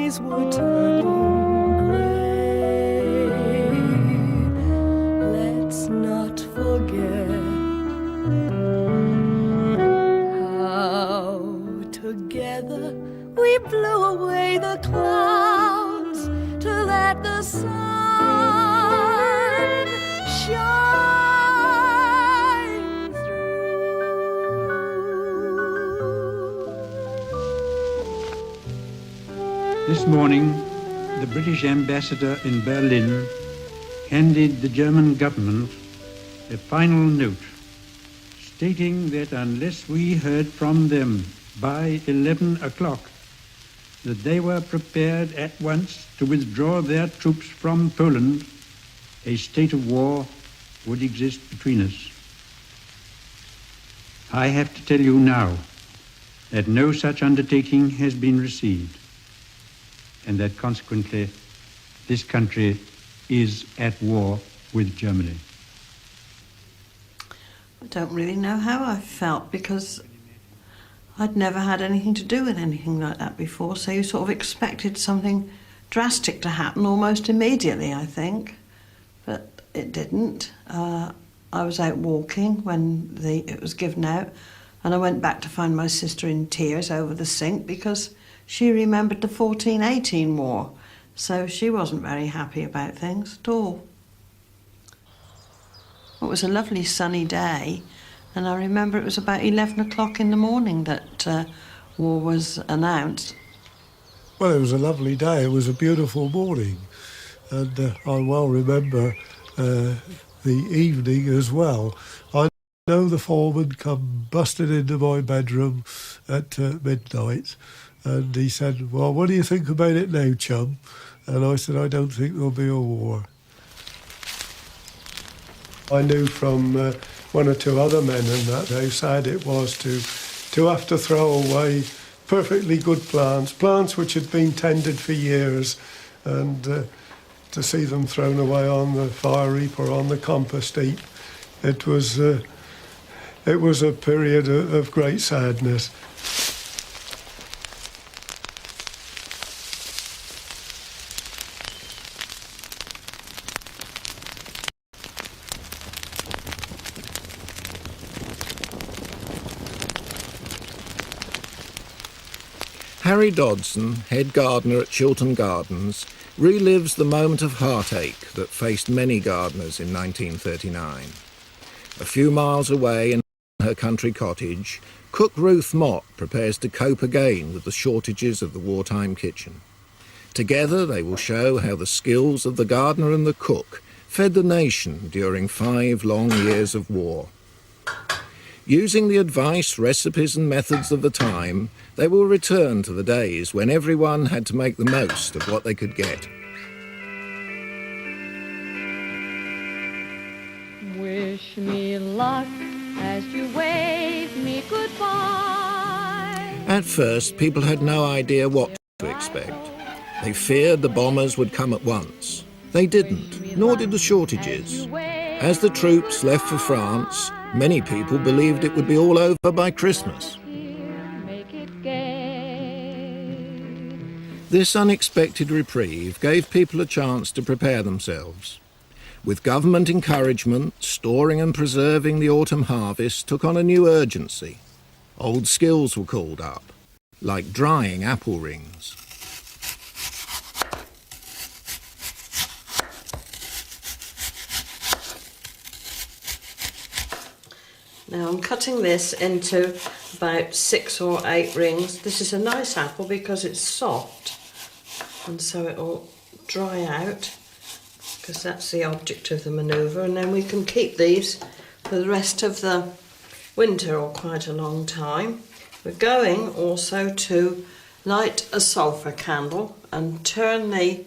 days were turning gray. Let's not forget how together we blew away the clouds to let the sun shine through. This morning, the British ambassador in Berlin handed the German government a final note stating that unless we heard from them by 11 o'clock, that they were prepared at once to withdraw their troops from Poland, a state of war would exist between us. I have to tell you now that no such undertaking has been received, and that consequently this country is at war with Germany. I don't really know how I felt, because I'd never had anything to do with anything like that before, so you sort of expected something drastic to happen almost immediately, I think. But it didn't. I was out walking when it was given out, and I went back to find my sister in tears over the sink because she remembered the 14-18 war, so she wasn't very happy about things at all. It was a lovely sunny day, and I remember it was about 11 o'clock in the morning that war was announced. Well, it was a lovely day. It was a beautiful morning, and I well remember the evening as well. I know the foreman come busting into my bedroom at midnight, and he said, "Well, what do you think about it now, chum?" And I said, "I don't think there'll be a war." I knew from one or two other men in that how sad it was to have to throw away perfectly good plants which had been tended for years, and to see them thrown away on the fire heap or on the compost heap. It was a period of great sadness. Harry Dodson, head gardener at Chiltern Gardens, relives the moment of heartache that faced many gardeners in 1939. A few miles away in her country cottage, cook Ruth Mott prepares to cope again with the shortages of the wartime kitchen. Together they will show how the skills of the gardener and the cook fed the nation during 5 long years of war. Using the advice, recipes and methods of the time, they will return to the days when everyone had to make the most of what they could get. Wish me luck as you wave me goodbye. At first, people had no idea what to expect. They feared the bombers would come at once. They didn't, nor did the shortages. As the troops left for France, many people believed it would be all over by Christmas. This unexpected reprieve gave people a chance to prepare themselves. With government encouragement, storing and preserving the autumn harvest took on a new urgency. Old skills were called up, like drying apple rings. Now I'm cutting this into about 6 or 8 rings. This is a nice apple because it's soft, and so it'll dry out, because that's the object of the manoeuvre, and then we can keep these for the rest of the winter or quite a long time. We're going also to light a sulphur candle and turn the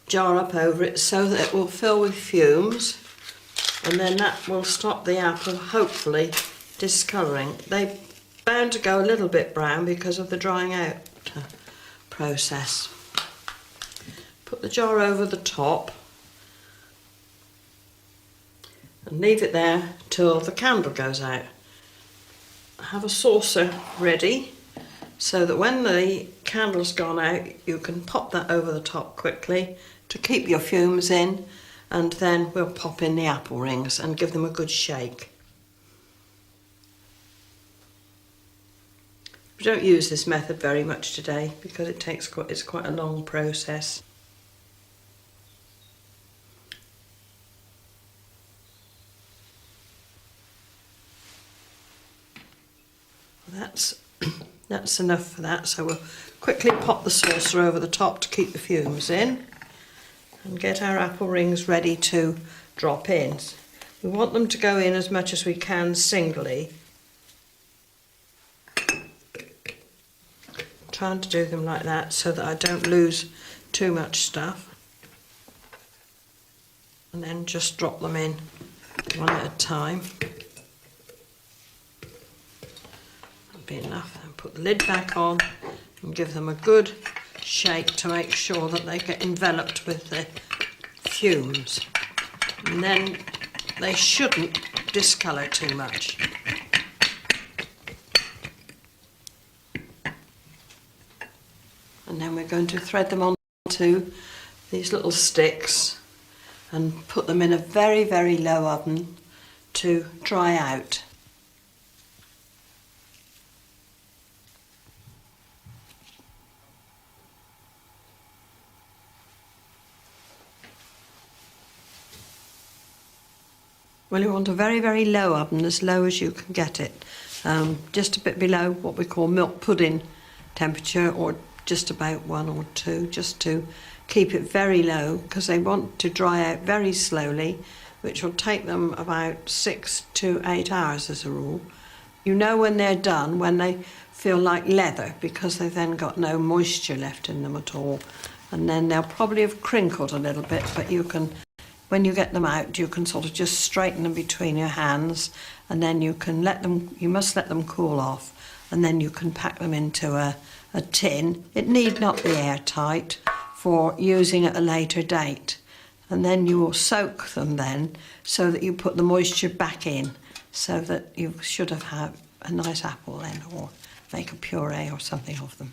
jar up over it so that it will fill with fumes, and then that will stop the apple hopefully discolouring. They're bound to go a little bit brown because of the drying out process. Put the jar over the top and leave it there till the candle goes out. Have a saucer ready so that when the candle's gone out, you can pop that over the top quickly to keep your fumes in, and then we'll pop in the apple rings and give them a good shake. We don't use this method very much today because it's quite a long process. That's enough for that, so we'll quickly pop the saucer over the top to keep the fumes in and get our apple rings ready to drop in. We want them to go in as much as we can singly. Trying to do them like that so that I don't lose too much stuff, and then just drop them in one at a time. That'll be enough. And put the lid back on and give them a good shake to make sure that they get enveloped with the fumes, and then they shouldn't discolour too much. And then we're going to thread them onto these little sticks and put them in a very, very low oven to dry out. Well, you want a very, very low oven, as low as you can get it. Just a bit below what we call milk pudding temperature, or just about 1 or 2, just to keep it very low, because they want to dry out very slowly, which will take them about 6 to 8 hours as a rule. You know when they're done, when they feel like leather, because they've then got no moisture left in them at all. And then they'll probably have crinkled a little bit, but you can, when you get them out, you can sort of just straighten them between your hands, and then you can you must let them cool off, and then you can pack them into a tin. It need not be airtight for using at a later date. And then you will soak them then, so that you put the moisture back in, so that you should have had a nice apple then, or make a puree or something of them.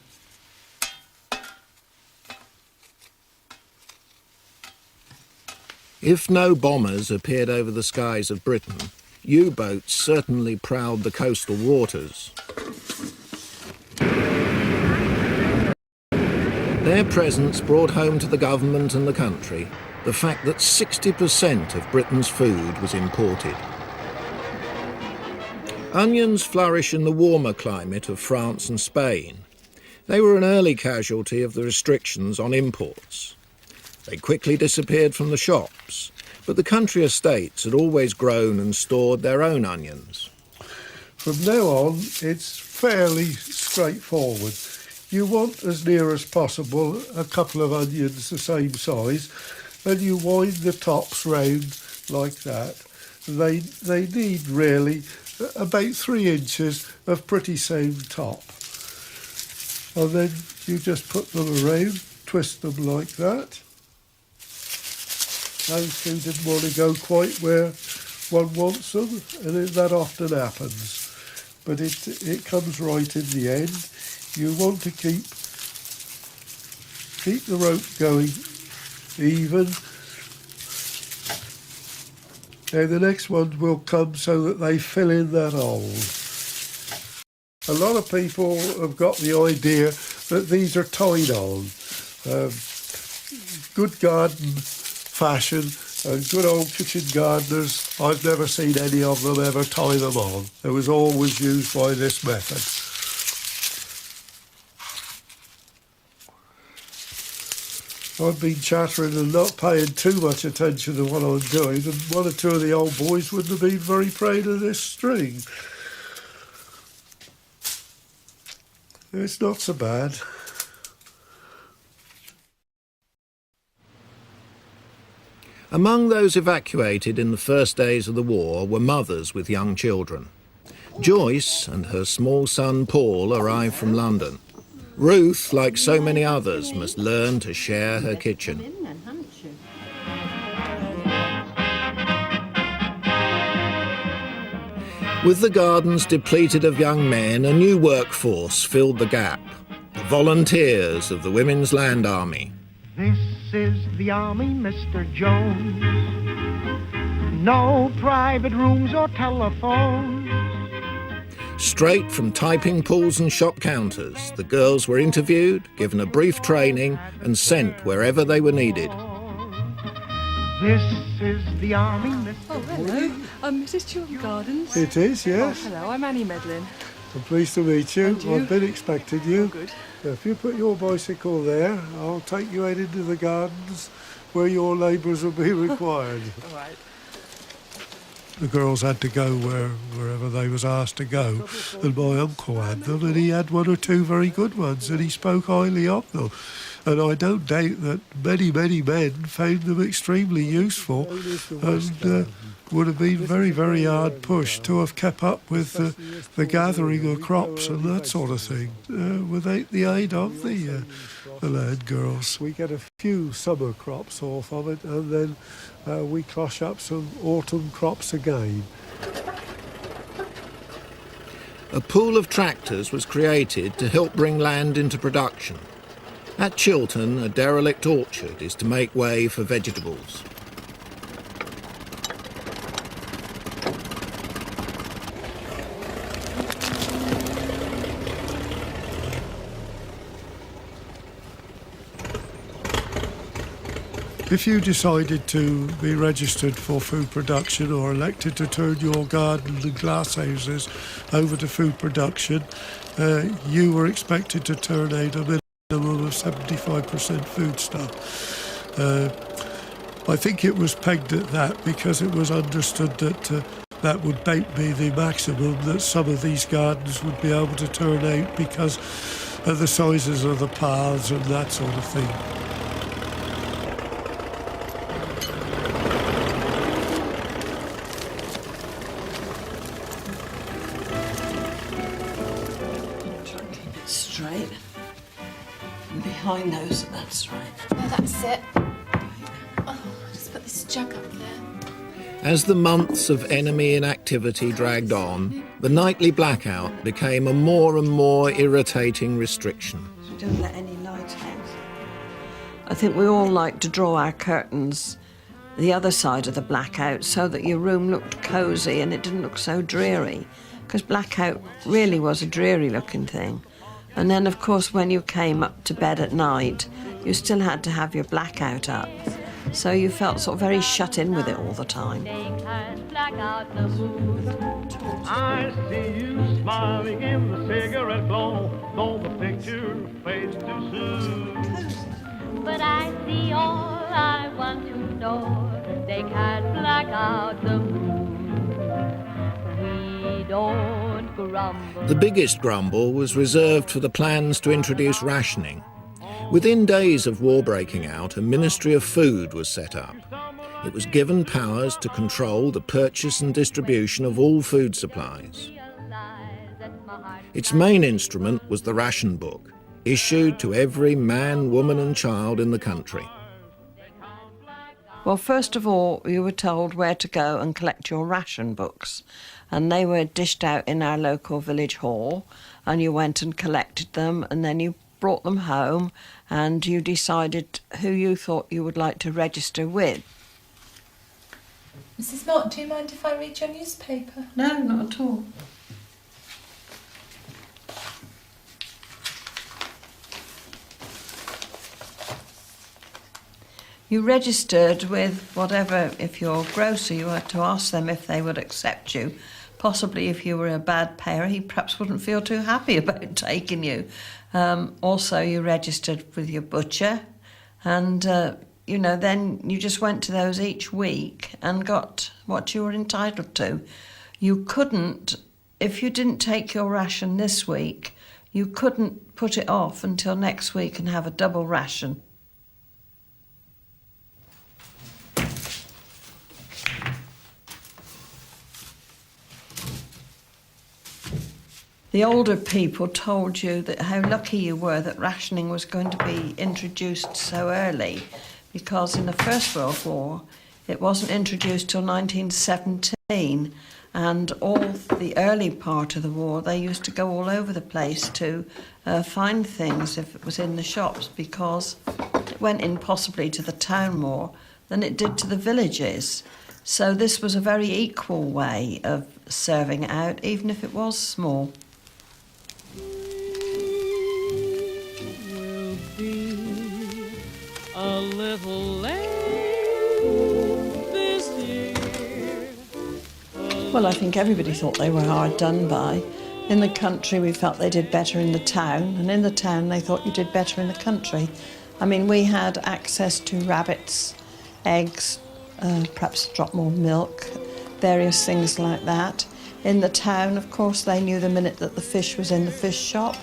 If no bombers appeared over the skies of Britain, U-boats certainly prowled the coastal waters. Their presence brought home to the government and the country the fact that 60% of Britain's food was imported. Onions flourish in the warmer climate of France and Spain. They were an early casualty of the restrictions on imports. They quickly disappeared from the shops, but the country estates had always grown and stored their own onions. From now on, it's fairly straightforward. You want, as near as possible, a couple of onions the same size, and you wind the tops round like that. They need really about 3 inches of pretty sound top. And then you just put them around, twist them like that. Those two didn't want to go quite where one wants them, and that often happens. But it comes right in the end. You want to keep the rope going even. Now the next one will come so that they fill in that hole. A lot of people have got the idea that these are tied on. Good garden fashion and good old kitchen gardeners, I've never seen any of them ever tie them on. It was always used by this method. I've been chattering and not paying too much attention to what I'm doing, and 1 or 2 of the old boys wouldn't have been very proud of this string. It's not so bad. Among those evacuated in the first days of the war were mothers with young children. Joyce and her small son Paul arrived from London. Ruth, like so many others, must learn to share her kitchen. With the gardens depleted of young men, a new workforce filled the gap. the volunteers of the Women's Land Army. This is the army, Mr. Jones. No private rooms or telephones. Straight from typing pools and shop counters, the girls were interviewed, given a brief training and sent wherever they were needed. This is the army, Mr. Oh, hello. Is this Chiltern Gardens? It is, yes. Oh, hello, I'm Annie Medlin. I'm pleased to meet you. And you? I've been expecting you. Oh, good. If you put your bicycle there, I'll take you out into the gardens where your labours will be required. All right. The girls had to go wherever they was asked to go, and my uncle had them, and he had one or two very good ones, and he spoke highly of them. And I don't doubt that many, many men found them extremely useful, and would have been very, very hard pushed to have kept up with the gathering of crops and that sort of thing without the aid of the land girls. We get a few summer crops off of it, and then we crush up some autumn crops again. A pool of tractors was created to help bring land into production. At Chiltern, a derelict orchard is to make way for vegetables. If you decided to be registered for food production or elected to turn your garden and glasshouses over to food production, you were expected to turn out a minimum of 75% food stuff. I think it was pegged at that because it was understood that that would about be the maximum that some of these gardens would be able to turn out because of the sizes of the paths and that sort of thing. Straight. And behind those, that's right. Oh, that's it. Oh, I'll just put this jug up there. As the months of enemy inactivity dragged on, the nightly blackout became a more and more irritating restriction. We don't let any light out. I think we all like to draw our curtains the other side of the blackout so that your room looked cosy and it didn't look so dreary, because blackout really was a dreary looking thing. And then, of course, when you came up to bed at night, you still had to have your blackout up. So you felt sort of very shut in with it all the time. I see you smiling in the cigarette glow, though the picture fades too soon. But I see all I want to know. They can't black out the moon. We don't grumble. The biggest grumble was reserved for the plans to introduce rationing. Within days of war breaking out, a Ministry of Food was set up. It was given powers to control the purchase and distribution of all food supplies. Its main instrument was the ration book, issued to every man, woman and child in the country. Well, first of all, you were told where to go and collect your ration books, and they were dished out in our local village hall, and you went and collected them, and then you brought them home, and you decided who you thought you would like to register with. Mrs. Mott, do you mind if I read your newspaper? No, not at all. You registered with whatever, if you're a grocer, you had to ask them if they would accept you. Possibly if you were a bad payer, he perhaps wouldn't feel too happy about taking you. Also, you registered with your butcher, and, then you just went to those each week and got what you were entitled to. You couldn't, if you didn't take your ration this week, you couldn't put it off until next week and have a double ration. The older people told you that how lucky you were that rationing was going to be introduced so early, because in the First World War it wasn't introduced till 1917, And all the early part of the war, they used to go all over the place to find things if it was in the shops, because it went in possibly to the town more than it did to the villages. So this was a very equal way of serving out, even if it was small. Will be a little late this year. Well, I think everybody thought they were hard done by. In the country, we felt they did better in the town, and in the town, they thought you did better in the country. I mean, we had access to rabbits, eggs, perhaps a drop more milk, various things like that. In the town, of course, they knew the minute that the fish was in the fish shop.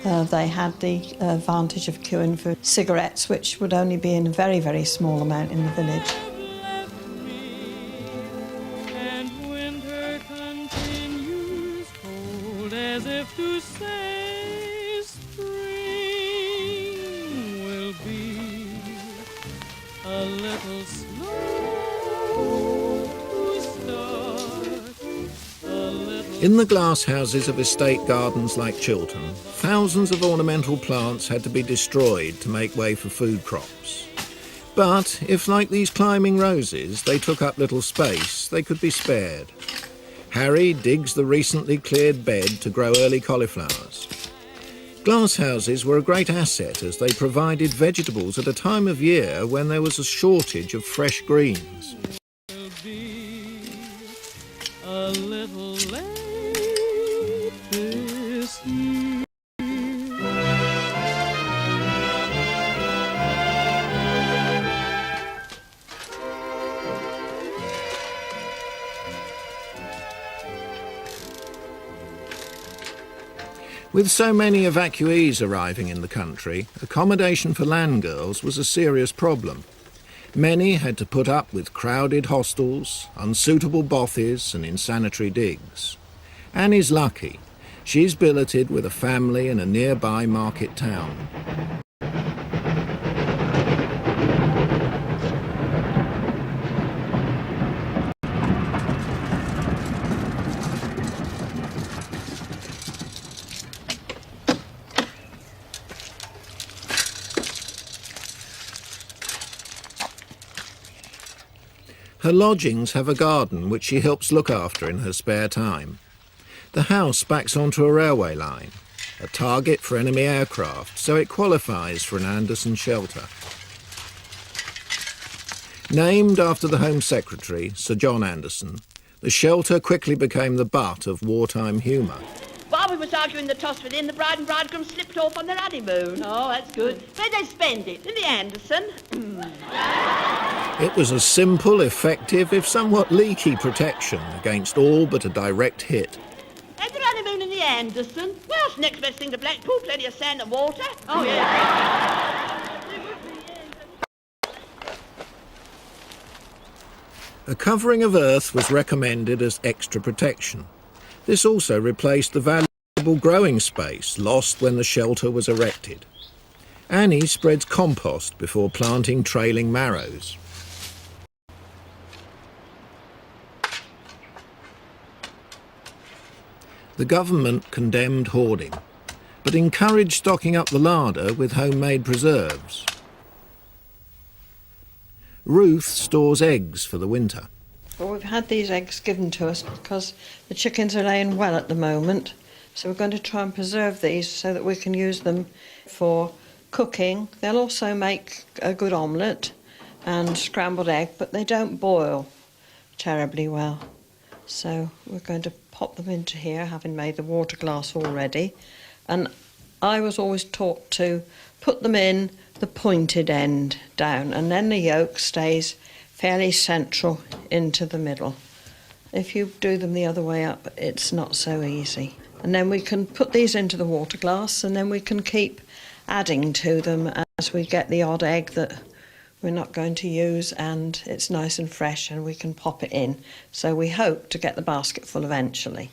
They had the advantage of queuing for cigarettes, which would only be in a very, very small amount in the village. And winter continues cold as if to say spring will be a little slow to start, a little. In the glass houses of estate gardens like Chiltern, thousands of ornamental plants had to be destroyed to make way for food crops. But if, like these climbing roses, they took up little space, they could be spared. Harry digs the recently cleared bed to grow early cauliflowers. Glass houses were a great asset as they provided vegetables at a time of year when there was a shortage of fresh greens. Will be a little late this year. With so many evacuees arriving in the country, accommodation for land girls was a serious problem. Many had to put up with crowded hostels, unsuitable bothies and insanitary digs. Annie's lucky. She's billeted with a family in a nearby market town. Her lodgings have a garden which she helps look after in her spare time. The house backs onto a railway line, a target for enemy aircraft, so it qualifies for an Anderson shelter. Named after the Home Secretary, Sir John Anderson, the shelter quickly became the butt of wartime humour. While we was arguing the toss within, the bride and bridegroom slipped off on their honeymoon. Oh, that's good. Where'd they spend it? In the Anderson? It was a simple, effective, if somewhat leaky protection against all but a direct hit. Had their honeymoon in the Anderson? Well, it's the next best thing to Blackpool. Plenty of sand and water. Oh, yeah. A covering of earth was recommended as extra protection. This also replaced the valuable growing space lost when the shelter was erected. Annie spreads compost before planting trailing marrows. The government condemned hoarding, but encouraged stocking up the larder with homemade preserves. Ruth stores eggs for the winter. Well, we've had these eggs given to us because the chickens are laying well at the moment. So we're going to try and preserve these so that we can use them for cooking. They'll also make a good omelette and scrambled egg, but they don't boil terribly well. So we're going to pop them into here, having made the water glass already. And I was always taught to put them in the pointed end down, and then the yolk stays fairly central into the middle. If you do them the other way up, it's not so easy. And then we can put these into the water glass, and then we can keep adding to them as we get the odd egg that we're not going to use, and it's nice and fresh and we can pop it in. So we hope to get the basket full eventually.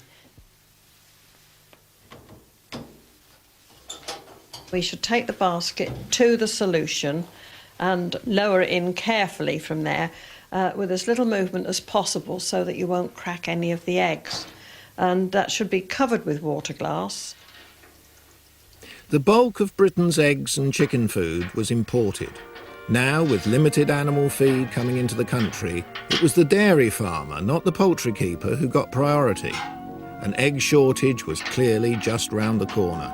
We should take the basket to the solution and lower it in carefully from there, with as little movement as possible so that you won't crack any of the eggs. And that should be covered with water glass. The bulk of Britain's eggs and chicken food was imported. Now, with limited animal feed coming into the country, it was the dairy farmer, not the poultry keeper, who got priority. An egg shortage was clearly just round the corner.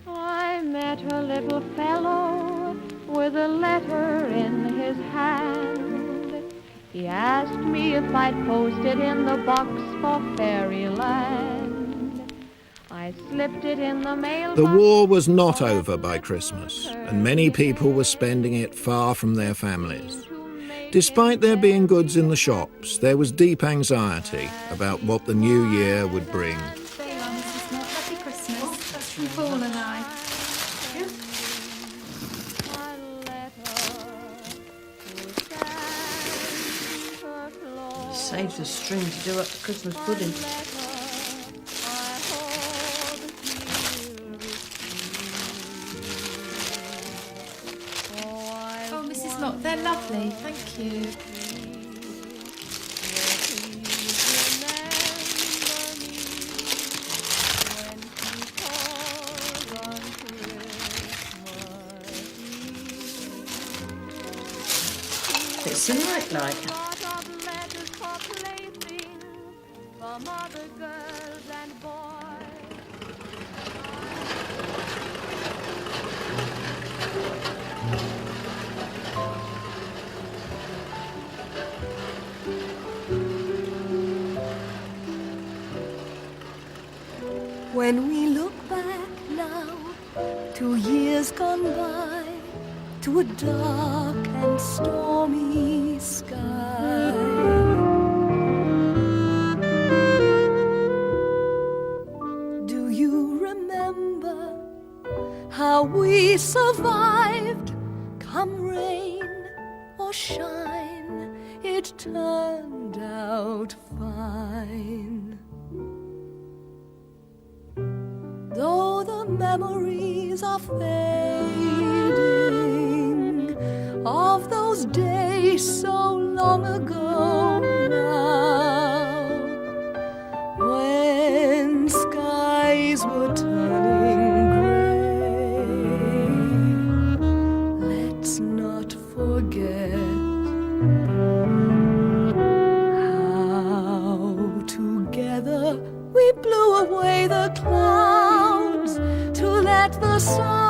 I met a little fellow with a letter in his hand. He asked me if I'd post it in the box for fairyland. I slipped it in the mailbox. The war was not over by Christmas, and many people were spending it far from their families. Despite there being goods in the shops, there was deep anxiety about what the new year would bring. Happy Christmas from Paul and I. Save the string to do up the Christmas pudding. Oh, Mrs. Locke, they're lovely. Thank you. It's a nightlight. From other girls and boys. When we look back now, 2 years gone by, to a dark and stormy sky, do you remember how we survived? Come rain or shine, it turned out fine. Though the memories are fading of those days so long ago now, when skies were turning grey, let's not forget how together we blew away the clouds to let the sun